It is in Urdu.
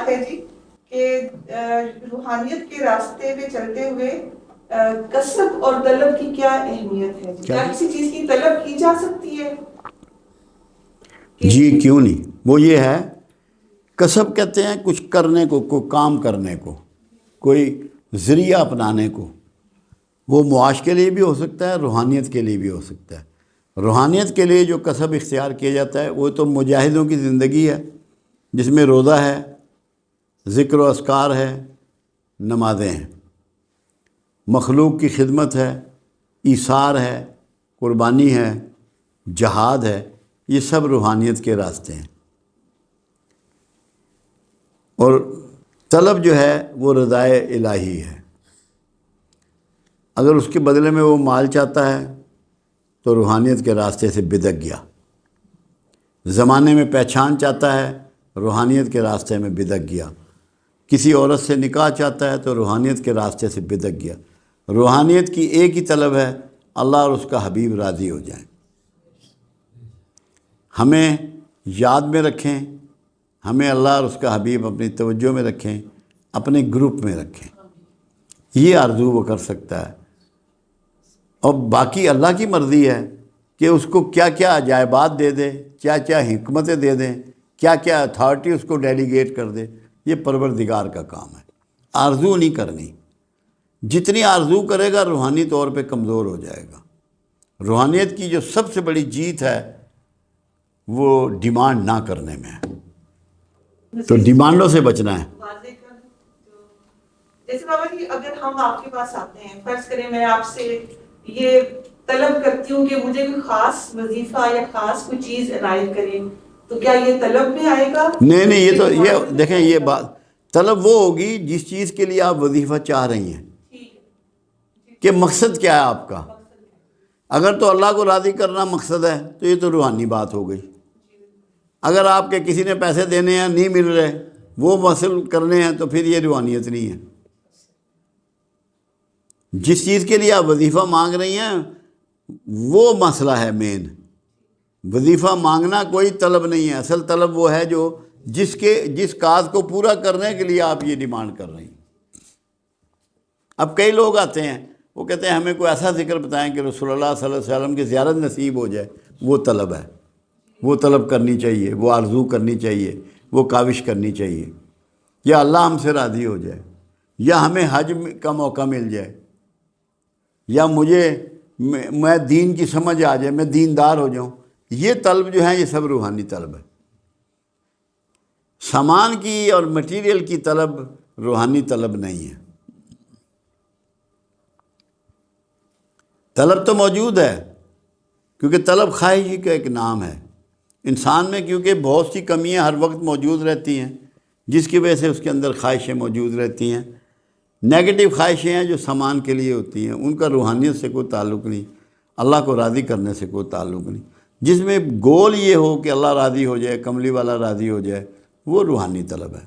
بات ہے جی کہ روحانیت کے راستے میں چلتے ہوئے کسب اور طلب کی کیا اہمیت ہے؟ کیا کسی چیز کی طلب کی جا سکتی ہے؟ جی کیوں نہیں. وہ یہ ہے، کسب کہتے ہیں کچھ کرنے کو، کوئی کام کرنے کو، کوئی ذریعہ اپنانے کو. وہ معاش کے لیے بھی ہو سکتا ہے، روحانیت کے لیے بھی ہو سکتا ہے. روحانیت کے لیے جو کسب اختیار کیا جاتا ہے وہ تو مجاہدوں کی زندگی ہے، جس میں روزہ ہے، ذکر و اذکار ہے، نمازیں ہیں، مخلوق کی خدمت ہے، ایثار ہے، قربانی ہے، جہاد ہے. یہ سب روحانیت کے راستے ہیں. اور طلب جو ہے وہ رضائے الہی ہے. اگر اس کے بدلے میں وہ مال چاہتا ہے تو روحانیت کے راستے سے بدک گیا. زمانے میں پہچان چاہتا ہے، روحانیت کے راستے میں بدک گیا. کسی عورت سے نکاح چاہتا ہے تو روحانیت کے راستے سے بدک گیا. روحانیت کی ایک ہی طلب ہے، اللہ اور اس کا حبیب راضی ہو جائیں. ہمیں یاد میں رکھیں، ہمیں اللہ اور اس کا حبیب اپنی توجہ میں رکھیں، اپنے گروپ میں رکھیں. یہ آرزو وہ کر سکتا ہے. اور باقی اللہ کی مرضی ہے کہ اس کو کیا کیا عجائبات دے دے، کیا کیا حکمتیں دے دیں، کیا کیا اتھارٹی اس کو ڈیلیگیٹ کر دے. یہ پروردگار کا کام ہے. آرزو نہیں کرنی. جتنی آرزو کرے گا روحانی طور پہ کمزور ہو جائے گا. روحانیت کی جو سب سے بڑی جیت ہے وہ ڈیمانڈ نہ کرنے میں ہے. تو ڈیمانڈوں سے بچنا ہے. جیسے بابا جی اگر ہم آپ کے پاس آتے ہیں، فرض کریں میں آپ سے یہ طلب کرتی ہوں کہ مجھے کوئی خاص وظیفہ یا خاص کوئی چیز عنایت کریں، تو کیا یہ طلب میں آئے گا؟ نہیں، یہ تو یہ دیکھیں، یہ بات طلب وہ ہوگی جس چیز کے لیے آپ وظیفہ چاہ رہی ہیں کہ مقصد کیا ہے آپ کا. اگر تو اللہ کو راضی کرنا مقصد ہے تو یہ تو روحانی بات ہو گئی. اگر آپ کے کسی نے پیسے دینے ہیں نہیں مل رہے، وہ وصول کرنے ہیں، تو پھر یہ روحانیت نہیں ہے. جس چیز کے لیے آپ وظیفہ مانگ رہی ہیں وہ مسئلہ ہے مین. وظیفہ مانگنا کوئی طلب نہیں ہے. اصل طلب وہ ہے جو جس کاز کو پورا کرنے کے لیے آپ یہ ڈیمانڈ کر رہی ہیں. اب کئی لوگ آتے ہیں، وہ کہتے ہیں ہمیں کوئی ایسا ذکر بتائیں کہ رسول اللہ صلی اللہ علیہ وسلم کی زیارت نصیب ہو جائے. وہ طلب ہے، وہ طلب کرنی چاہیے، وہ آرزو کرنی چاہیے، وہ کاوش کرنی چاہیے. یا اللہ ہم سے راضی ہو جائے، یا ہمیں حج کا موقع مل جائے، یا میں دین کی سمجھ آ جائے، میں دیندار ہو جاؤں. یہ طلب جو ہیں یہ سب روحانی طلب ہے. سامان کی اور مٹیریل کی طلب روحانی طلب نہیں ہے. طلب تو موجود ہے، کیونکہ طلب خواہش ہی کا ایک نام ہے. انسان میں کیونکہ بہت سی کمیاں ہر وقت موجود رہتی ہیں، جس کی وجہ سے اس کے اندر خواہشیں موجود رہتی ہیں. نیگیٹو خواہشیں ہیں جو سامان کے لیے ہوتی ہیں، ان کا روحانیت سے کوئی تعلق نہیں، اللہ کو راضی کرنے سے کوئی تعلق نہیں. جس میں گول یہ ہو کہ اللہ راضی ہو جائے، کملی والا راضی ہو جائے، وہ روحانی طلب ہے.